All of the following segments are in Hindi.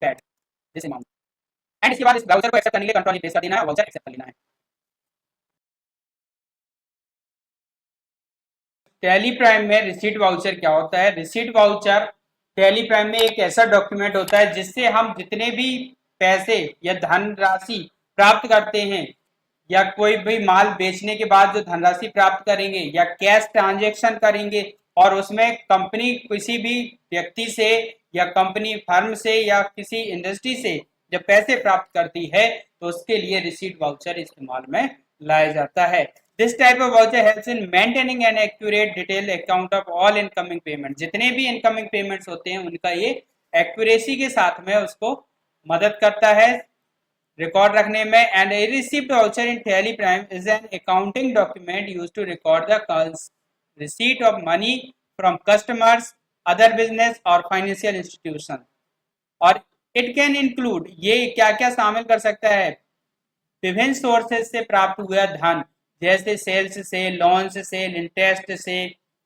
Paid this amount. एंड इसके बाद इस वाउचर को एक्सेप्ट करने के लिए कंट्रोल प्रेस कर देना है, वाउचर एक्सेप्ट कर लेना है। टैली प्राइम में रिसीट वाउचर क्या होता है? रिसीट वाउचर टैली प्राइम में एक ऐसा डॉक्यूमेंट होता है जिससे हम जितने भी पैसे या धनराशि प्राप्त करते हैं या कोई भी माल बेचने के बाद जो धनराशि प्राप्त करेंगे या कैश ट्रांजेक्शन करेंगे और उसमें कंपनी किसी भी व्यक्ति से या कंपनी फर्म से या किसी इंडस्ट्री से जब पैसे प्राप्त करती है तो उसके लिए रिसीट वाउचर इस्तेमाल में लाया जाता है। This type of voucher helps in maintaining an accurate detailed account of all incoming payments। जितने भी incoming payments होते हैं उनका ये accuracy के साथ में उसको मदद करता है रिकॉर्ड रखने में। And a receipt voucher in Tally Prime is an accounting document used to record the receipt of money from customers, other business और फाइनेंशियल इंस्टीट्यूशन। और इट कैन इंक्लूड, ये क्या क्या शामिल कर सकता है? विभिन्न सोर्सेज से प्राप्त हुआ धन, जैसे सेल्स से, लोन्स से, इंटरेस्ट से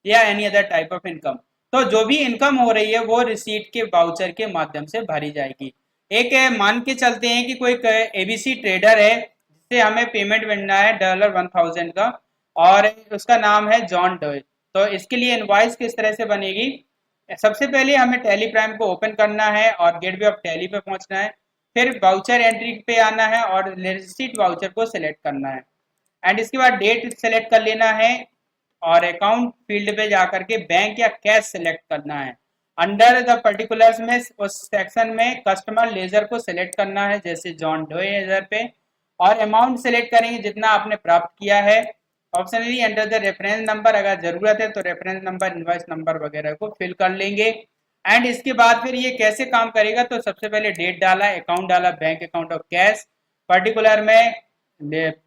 या any other type of income. तो जो भी इनकम हो रही है वो रिसीट के वाउचर के माध्यम से भरी जाएगी। एक मान के चलते हैं कि कोई एबीसी ट्रेडर है जिससे हमें पेमेंट मिलना है $1000 का और उसका नाम है जॉन डोए। तो इसके लिए इनवॉइस किस तरह से बनेगी? सबसे पहले हमें टैली प्राइम को ओपन करना है और गेटवे ऑफ टैली पे पहुंचना है, फिर वाउचर एंट्री पे आना है और रिसीट वाउचर को सिलेक्ट करना है एंड इसके बाद डेट सेलेक्ट कर लेना है और अकाउंट फील्ड पे जाकर के बैंक या कैश सेलेक्ट करना है। अंडर द पर्टिकुलर्स में उस सेक्शन में कस्टमर लेजर को सिलेक्ट करना है, जैसे जॉन डोए लेजर पे, और अमाउंट सेलेक्ट करेंगे जितना आपने प्राप्त किया है। Optionally enter the reference number, अगर जरूरत है तो रेफरेंस नंबर, इनवॉइस नंबर वगैरह को फिल कर लेंगे। एंड इसके बाद फिर ये कैसे काम करेगा? तो सबसे पहले डेट डाला, अकाउंट डाला, bank account of cash, particular में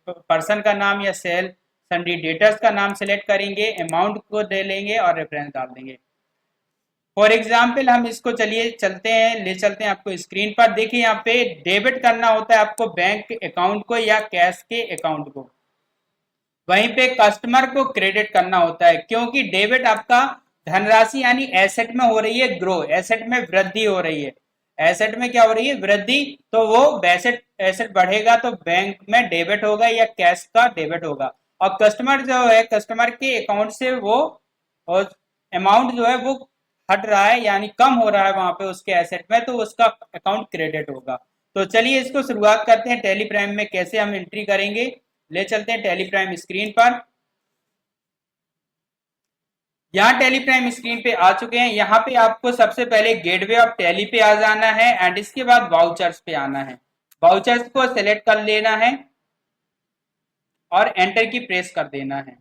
पर्सन का नाम या सेल सन्डी डेटर्स का नाम सेलेक्ट करेंगे, अमाउंट को दे लेंगे और रेफरेंस डाल देंगे। फॉर एग्जाम्पल हम इसको चलिए चलते हैं, ले चलते हैं आपको स्क्रीन पर। देखिए यहाँ पे डेबिट करना होता है आपको बैंक अकाउंट को या कैश के अकाउंट को, वहीं पे कस्टमर को क्रेडिट करना होता है, क्योंकि डेबिट आपका धनराशि यानी एसेट में हो रही है ग्रो, एसेट में वृद्धि हो रही है, एसेट में क्या हो रही है? वृद्धि। तो वो एसेट बढ़ेगा तो बैंक में डेबिट होगा या कैश का डेबिट होगा। और कस्टमर जो है, कस्टमर के अकाउंट से वो अमाउंट जो है वो हट रहा है यानी कम हो रहा है वहां पे उसके एसेट में, तो उसका अकाउंट क्रेडिट होगा। तो चलिए इसको शुरुआत करते हैं टैली प्राइम में कैसे हम एंट्री करेंगे। ले चलते हैं टैली प्राइम स्क्रीन पर। यहाँ टैली प्राइम स्क्रीन पे आ चुके हैं। यहाँ पे आपको सबसे पहले गेटवे ऑफ टैली पे आ जाना है एंड इसके बाद वाउचर्स पे आना है। वाउचर्स को सिलेक्ट कर लेना है और एंटर की प्रेस कर देना है।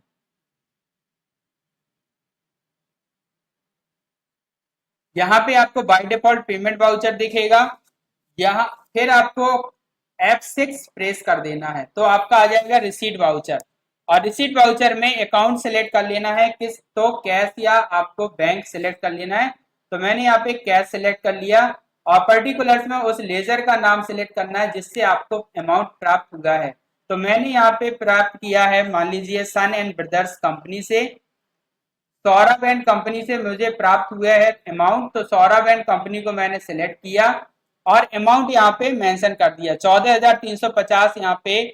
यहाँ पे आपको बाय डिफॉल्ट पेमेंट वाउचर दिखेगा। यहाँ फिर आपको F6 प्रेस कर देना है तो आपका आ जाएगा रिसीट वाउचर। और रिसीट वाउचर में अकाउंट सेलेक्ट कर लेना है, किस तो कैश या आपको बैंक सेलेक्ट कर लेना है। तो मैंने यहाँ पे कैश सेलेक्ट कर लिया और पर्टिकुलर्स में उस लेजर का नाम सेलेक्ट करना है जिससे आपको अमाउंट प्राप्त हुआ है। तो मैंने यहाँ पे प्राप्त किया है, मान लीजिए सन एंड ब्रदर्स कंपनी से, सौरभ एंड कंपनी से मुझे प्राप्त हुआ है अमाउंट। तो सौरभ एंड कंपनी को मैंने सिलेक्ट किया और अमाउंट यहाँ पे मेंशन कर दिया 14,350 यहाँ पे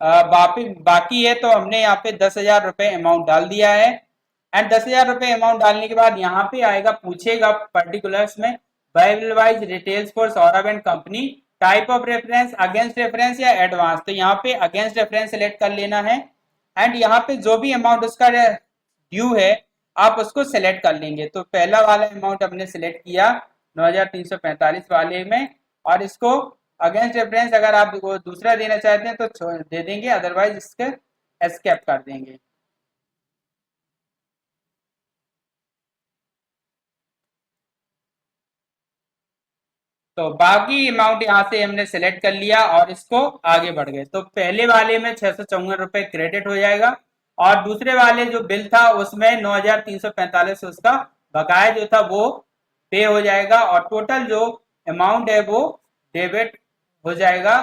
बाकी है, तो हमने यहाँ पे 10,000 रुपए अमाउंट डाल दिया है। एंड 10,000 रुपए अमाउंट डालने के बाद यहाँ पे आएगा, पूछेगा पर्टिकुलर्स में Bible wise details for Saurabh and company, type of reference, against reference या एडवांस। तो यहाँ पे अगेंस्ट रेफरेंस सेलेक्ट कर लेना है एंड यहाँ पे जो भी अमाउंट उसका ड्यू है आप उसको सेलेक्ट कर लेंगे। तो पहला वाला अमाउंट हमने सेलेक्ट किया 9,345 वाले में, और इसको अगेंस्ट रेफरेंस अगर आप दूसरा देना चाहते हैं तो दे देंगे, अदरवाइज इसके एस्केप कर देंगे। तो बाकी अमाउंट यहाँ से हमने सेलेक्ट कर लिया और इसको आगे बढ़ गए। तो पहले वाले में 654 रुपए क्रेडिट हो जाएगा और दूसरे वाले जो बिल था उसमें 9,345 उसका बकाया जो था वो पे हो जाएगा और टोटल जो अमाउंट है वो डेबिट हो जाएगा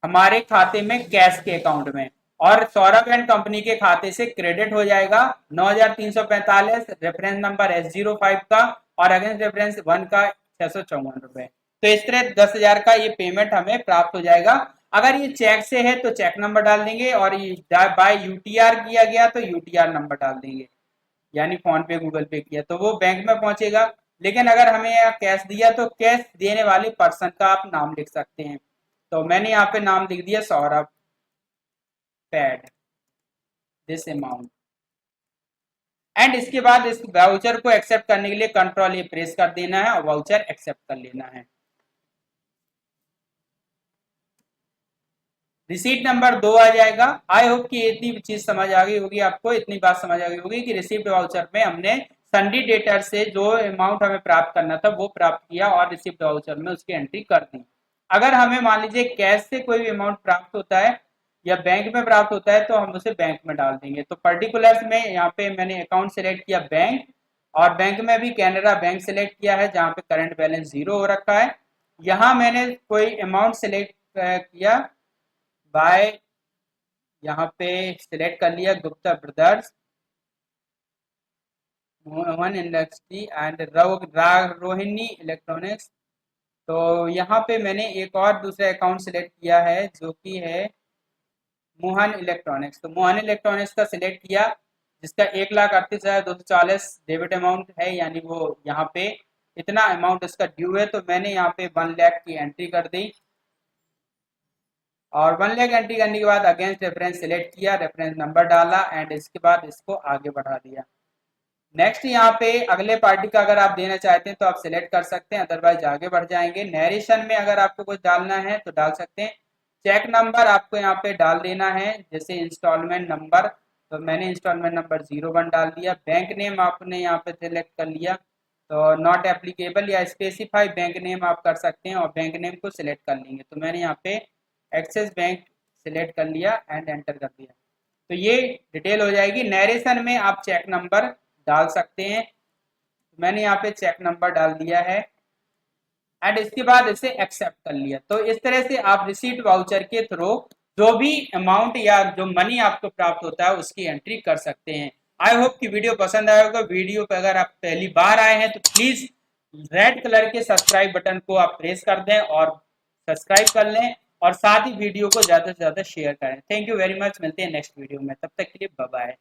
हमारे खाते में कैश के अकाउंट में, और सौरभ एंड कंपनी के खाते से क्रेडिट हो जाएगा 9,345 रेफरेंस नंबर S05 का और अगेंस्ट रेफरेंस 1 का ₹654। तो इस तरह 10,000 का ये पेमेंट हमें प्राप्त हो जाएगा। अगर ये चेक से है तो चेक नंबर डाल देंगे, और ये बाय यूटीआर किया गया तो यूटीआर नंबर डाल देंगे, यानी फोन पे गूगल पे किया तो वो बैंक में पहुंचेगा। लेकिन अगर हमें यहाँ कैश दिया तो कैश देने वाले पर्सन का आप नाम लिख सकते हैं। तो मैंने यहाँ पे नाम लिख दिया Saurabh, paid this amount. And इसके बाद इस वाउचर को एक्सेप्ट करने के लिए कंट्रोल ए प्रेस कर देना है और वाउचर एक्सेप्ट कर लेना है। रिसीट नंबर 2 आ जाएगा। आई होप कि इतनी चीज समझ आ गई होगी आपको, इतनी बात समझ आ गई होगी कि रिसीप्ट वाउचर में हमने सन्डी डेटर से जो अमाउंट हमें प्राप्त करना था वो प्राप्त किया और रिसीप्ट वाउचर में उसकी एंट्री कर दी। अगर हमें मान लीजिए कैश से कोई भी अमाउंट प्राप्त होता है या बैंक में प्राप्त होता है तो हम उसे बैंक में डाल देंगे। तो पर्टिकुलर्स में यहाँ पे मैंने अकाउंट सेलेक्ट किया बैंक, और बैंक में भी कैनरा बैंक सेलेक्ट किया है जहाँ पे करंट बैलेंस 0 हो रखा है। यहाँ मैंने कोई अमाउंट सेलेक्ट किया बाय, यहाँ पे सिलेक्ट कर लिया Gupta brothers, Mohan industry and Rohini electronics. तो यहाँ पे मैंने एक और दूसरा अकाउंट सिलेक्ट किया है जो कि है मोहन इलेक्ट्रॉनिक्स। तो मोहन इलेक्ट्रॉनिक्स का सिलेक्ट किया जिसका 1,38,240 डेबिट अमाउंट है, यानी वो यहाँ पे इतना अमाउंट इसका ड्यू है। तो मैंने यहाँ पे 1 लाख की एंट्री कर दी, और 1 लाख एंट्री करने के बाद अगेंस्ट रेफरेंस सिलेक्ट किया, रेफरेंस नंबर डाला एंड इसके बाद इसको आगे बढ़ा दिया। नेक्स्ट यहाँ पे अगले पार्टी का अगर आप देना चाहते हैं तो आप सिलेक्ट कर सकते हैं, अदरवाइज आगे बढ़ जाएंगे। नरेशन में अगर आपको कुछ डालना है तो डाल सकते हैं। चेक नंबर आपको यहाँ पे डाल देना है, जैसे इंस्टॉलमेंट नंबर, तो मैंने इंस्टॉलमेंट नंबर 01 डाल दिया। बैंक नेम आपने यहाँ पे सिलेक्ट कर लिया, तो नॉट एप्लीकेबल या स्पेसिफाई बैंक नेम आप कर सकते हैं और बैंक नेम को सिलेक्ट कर लेंगे। तो मैंने यहाँ पे एक्सिस बैंक सिलेक्ट कर लिया एंड एंटर कर दिया। तो ये डिटेल हो जाएगी। नरेशन में आप चेक नंबर डाल सकते हैं, मैंने यहाँ पे चेक नंबर डाल दिया है एंड इसके बाद इसे एक्सेप्ट कर लिया। तो इस तरह से आप रिसीट वाउचर के थ्रू जो भी अमाउंट या जो मनी आपको प्राप्त होता है उसकी एंट्री कर सकते हैं। आई होप कि वीडियो पसंद आया होगा। वीडियो पे अगर आप पहली बार आए हैं तो प्लीज रेड कलर के सब्सक्राइब बटन को आप प्रेस कर दें और सब्सक्राइब कर लें, और साथ ही वीडियो को ज्यादा से ज्यादा शेयर करें। थैंक यू वेरी मच, मिलते हैं नेक्स्ट वीडियो में, तब तक के लिए बाय बाय।